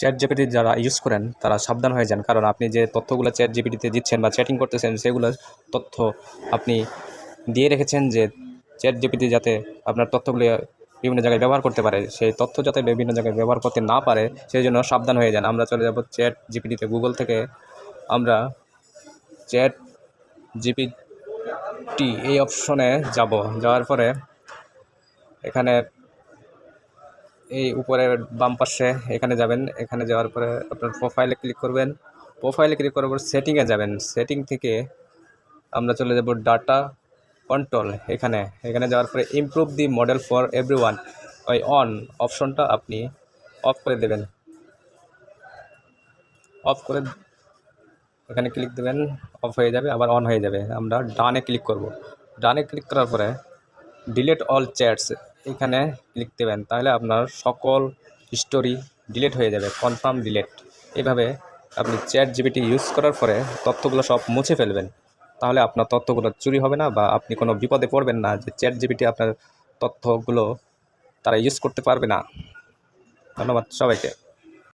Chat GPT যারা use করেন তারা সাবধান হয়ে যান, কারণ আপনি যে তথ্যগুলো চ্যাট জিপিটিতে দিচ্ছেন বা চ্যাটিং করতেছেন সেগুলো তথ্য আপনি দিয়ে রেখেছেন যে চ্যাট জিপিটি যাতে আপনার তথ্যগুলো বিভিন্ন জায়গায় ব্যবহার করতে পারে, সেই তথ্য যাতে বিভিন্ন জায়গায় ব্যবহার করতে না পারে সেই জন্য সাবধান হয়ে যান। আমরা চলে যাব চ্যাট জিপিটিতে, গুগল থেকে আমরা চ্যাট জিপিটি এই অপশনে যাব। যাওয়ার পরে এখানে এই উপরের বাম পাশে এখানে যাবেন। এখানে যাওয়ার পরে আপনার প্রোফাইলে ক্লিক করবেন। প্রোফাইলে ক্লিক করার পর সেটিংয়ে যাবেন। সেটিং থেকে আমরা চলে যাব ডাটা কন্ট্রোল। এখানে যাওয়ার পরে improve D model for everyone, ওই অন অপশনটা আপনি অফ করে দেবেন। অফ করে এখানে ক্লিক দেবেন, অফ হয়ে যাবে, আবার অন হয়ে যাবে। আমরা ডানে ক্লিক করব। ডানে ক্লিক করার পরে ডিলিট অল চ্যাটস এখানে ক্লিক দেবেন, তাহলে আপনার সকল হিস্টোরি ডিলিট হয়ে যাবে। Confirm delete. এভাবে আপনি চ্যাট জিপিটি ইউজ করার পরে তথ্যগুলো সব মুছে ফেলবেন, তাহলে আপনার তথ্যগুলো চুরি হবে না বা আপনি কোনো বিপদে পড়বেন না যে চ্যাট জিপিটি আপনার তথ্যগুলো তারা ইউজ করতে পারবে না। ধন্যবাদ সবাইকে।